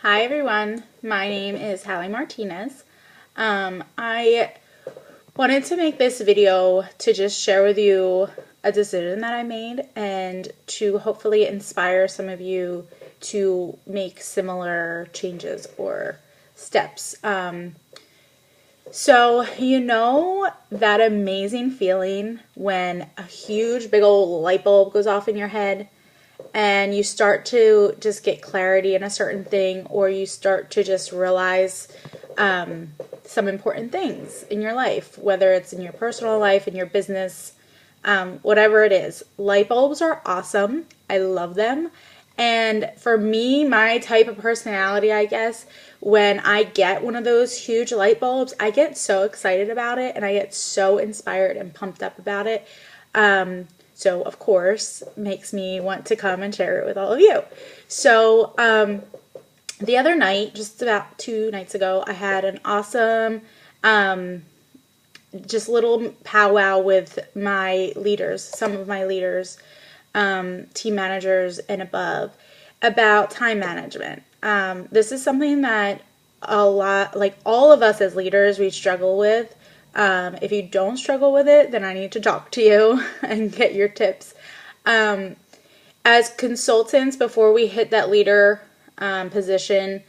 Hi everyone, my name is Halley Martinez. I wanted to make this video to just share with you a decision that I made and to hopefully inspire some of you to make similar changes or steps. So you know that amazing feeling when a huge big old light bulb goes off in your head and you start to just get clarity in a certain thing, or you start to just realize some important things in your life, whether it's in your personal life, in your business, whatever it is. Light bulbs are awesome. I love them. And for me, my type of personality, I guess, when I get one of those huge light bulbs, I get so excited about it and I get so inspired and pumped up about it. So, of course, makes me want to come and share it with all of you. So, the other night, just about 2 nights ago, I had an awesome, just little powwow with my leaders, some of my leaders, team managers and above, about time management. This is something that a lot, like all of us as leaders, we struggle with. If you don't struggle with it, then I need to talk to you and get your tips. As consultants, before we hit that leader position,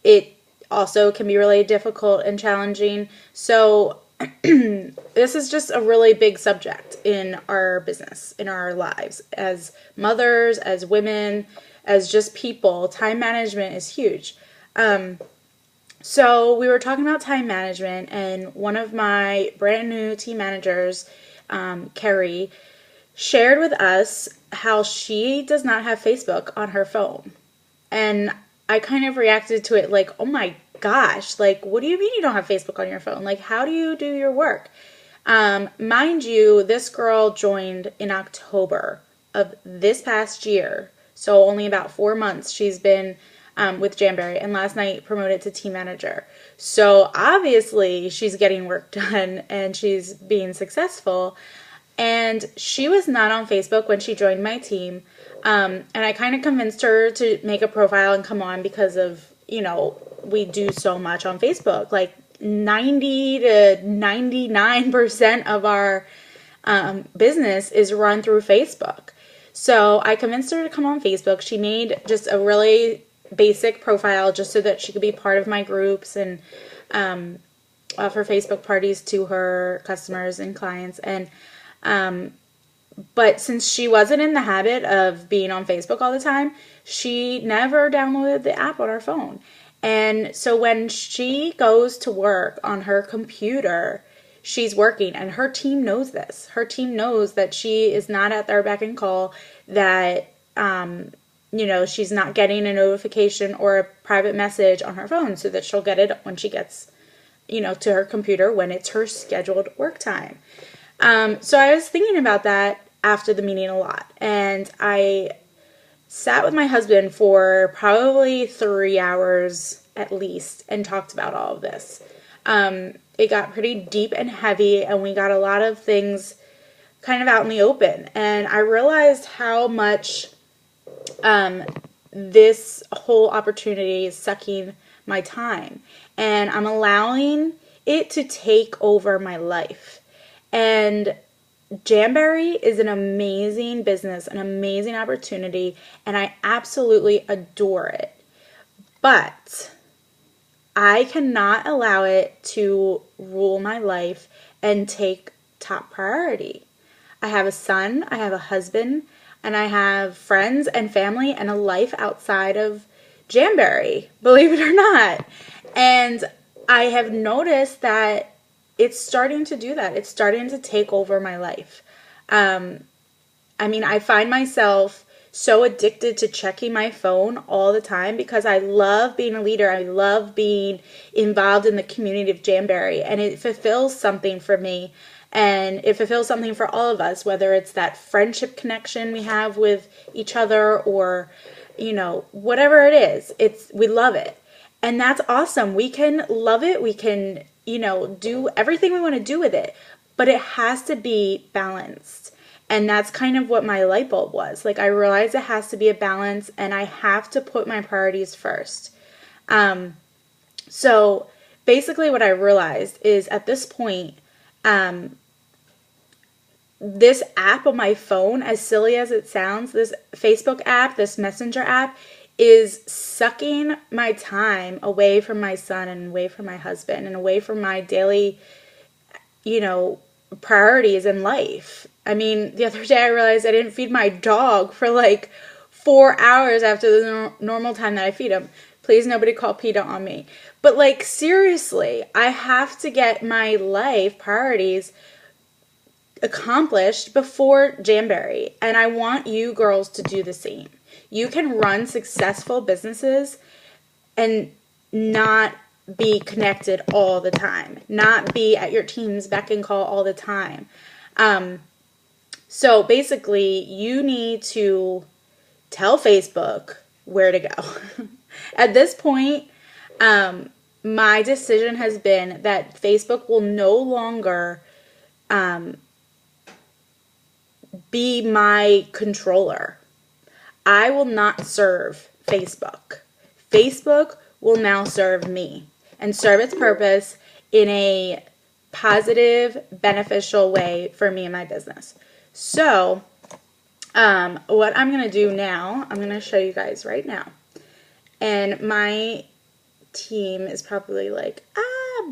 it also can be really difficult and challenging. So this is just a really big subject in our business, in our lives, as mothers, as women, as just people. Time management is huge. So we were talking about time management, and one of my brand new team managers, Carrie, shared with us how she does not have Facebook on her phone. And I kind of reacted to it like, oh my gosh, like, what do you mean you don't have Facebook on your phone? Like, how do you do your work? Mind you, this girl joined in October of this past year. So only about 4 months she's been with Jamberry, and last night promoted to team manager. So obviously she's getting work done and she's being successful. And she was not on Facebook when she joined my team. And I kind of convinced her to make a profile and come on because of, we do so much on Facebook. Like 90 to 99% of our business is run through Facebook. So I convinced her to come on Facebook. She made just a really basic profile just so that she could be part of my groups and offer Facebook parties to her customers and clients. And but since she wasn't in the habit of being on Facebook all the time, she never downloaded the app on her phone. And so when she goes to work on her computer, she's working, and her team knows this. Her team knows that she is not at their beck and call, that she's not getting a notification or a private message on her phone, so that she'll get it when she gets, to her computer when it's her scheduled work time. So I was thinking about that after the meeting a lot, and I sat with my husband for probably 3 hours at least and talked about all of this. It got pretty deep and heavy, and we got a lot of things kind of out in the open, and I realized how much this whole opportunity is sucking my time, and I'm allowing it to take over my life. And Jamberry is an amazing business, an amazing opportunity, and I absolutely adore it. But I cannot allow it to rule my life and take top priority. I have a son, I have a husband, and I have friends and family and a life outside of Jamberry, believe it or not. And I have noticed that it's starting to do that. It's starting to take over my life. I find myself so addicted to checking my phone all the time because I love being a leader. I love being involved in the community of Jamberry, and it fulfills something for me. And it fulfills something for all of us, whether it's that friendship connection we have with each other or, whatever it is. We love it. And that's awesome. We can love it. We can, do everything we want to do with it. But it has to be balanced. And that's kind of what my light bulb was. Like, I realized it has to be a balance, and I have to put my priorities first. So basically what I realized is at this point, this app on my phone, as silly as it sounds, this Facebook app, this Messenger app, is sucking my time away from my son and away from my husband and away from my daily, priorities in life. I mean, the other day I realized I didn't feed my dog for like 4 hours after the normal time that I feed him. Please, nobody call PETA on me. But like, seriously, I have to get my life priorities accomplished before Jamberry. And I want you girls to do the same. You can run successful businesses and not be connected all the time, not be at your team's beck and call all the time. So basically, you need to tell Facebook where to go. At this point, my decision has been that Facebook will no longer be my controller. I will not serve Facebook. Facebook will now serve me and serve its purpose in a positive, beneficial way for me and my business. So, what I'm going to do now, I'm going to show you guys right now. And my team is probably like,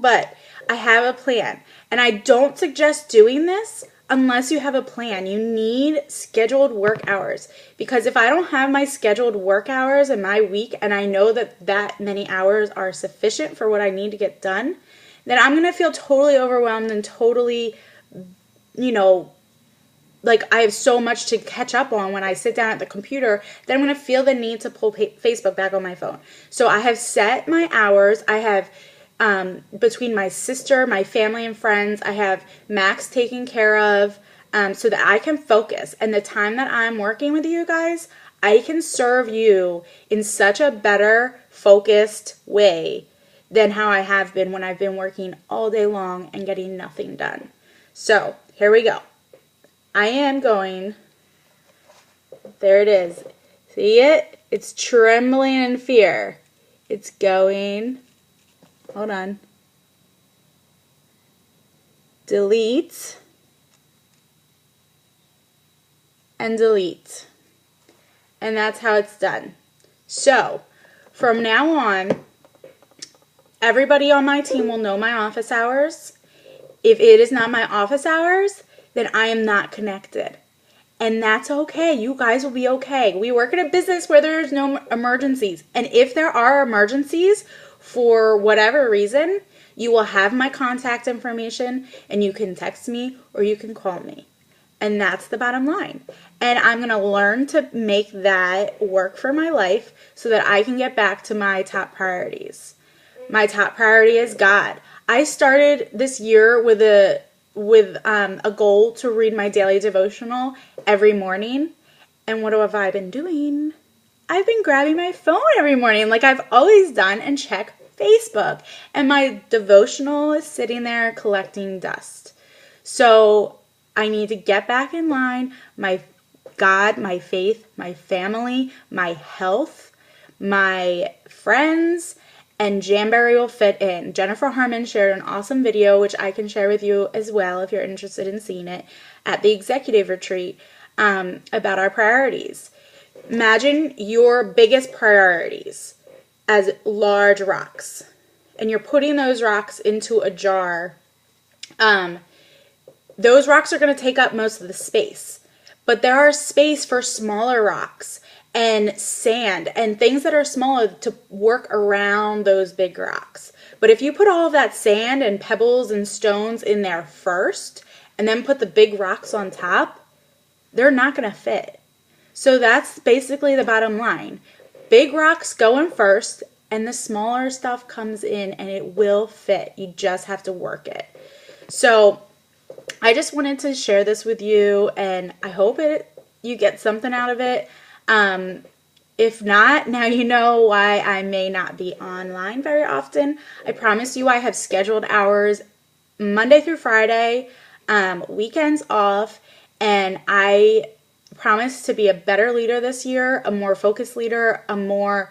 but I have a plan. And I don't suggest doing this unless you have a plan. You need scheduled work hours, because if I don't have my scheduled work hours in my week and I know that many hours are sufficient for what I need to get done, then I'm going to feel totally overwhelmed and totally, like I have so much to catch up on when I sit down at the computer that I'm going to feel the need to pull Facebook back on my phone. So I have set my hours. I have between my sister, my family and friends, I have Max taken care of so that I can focus. And the time that I'm working with you guys, I can serve you in such a better, focused way than how I have been when I've been working all day long and getting nothing done. So here we go. I am going, there it is. See it? It's trembling in fear. It's going, hold on, delete, and delete. And that's how it's done. So, from now on, everybody on my team will know my office hours. If it is not my office hours, then I am not connected. And that's okay. You guys will be okay. We work in a business where there's no emergencies. And if there are emergencies, for whatever reason, you will have my contact information and you can text me or you can call me. And that's the bottom line. And I'm going to learn to make that work for my life so that I can get back to my top priorities. My top priority is God. I started this year with a goal to read my daily devotional every morning. And what have I been doing? I've been grabbing my phone every morning like I've always done and check Facebook. And my devotional is sitting there collecting dust. So I need to get back in line. My God, my faith, my family, my health, my friends, and Jamberry will fit in. Jennifer Harmon shared an awesome video, which I can share with you as well if you're interested in seeing it, at the executive retreat about our priorities. Imagine your biggest priorities as large rocks, and you're putting those rocks into a jar. Those rocks are going to take up most of the space, but there are space for smaller rocks and sand and things that are smaller to work around those big rocks. But if you put all of that sand and pebbles and stones in there first and then put the big rocks on top, they're not going to fit. So that's basically the bottom line. Big rocks go in first and the smaller stuff comes in and it will fit. You just have to work it. So I just wanted to share this with you and I hope you get something out of it. If not, now you know why I may not be online very often. I promise you I have scheduled hours Monday through Friday, weekends off, and I promise to be a better leader this year, a more focused leader, a more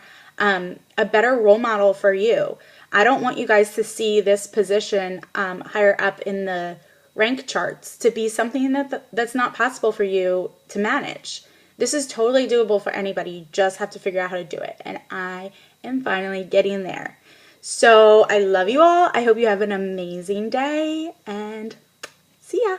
a better role model for you. I don't want you guys to see this position higher up in the rank charts to be something that's not possible for you to manage. This is totally doable for anybody. You just have to figure out how to do it. And I am finally getting there. So I love you all. I hope you have an amazing day, and see ya.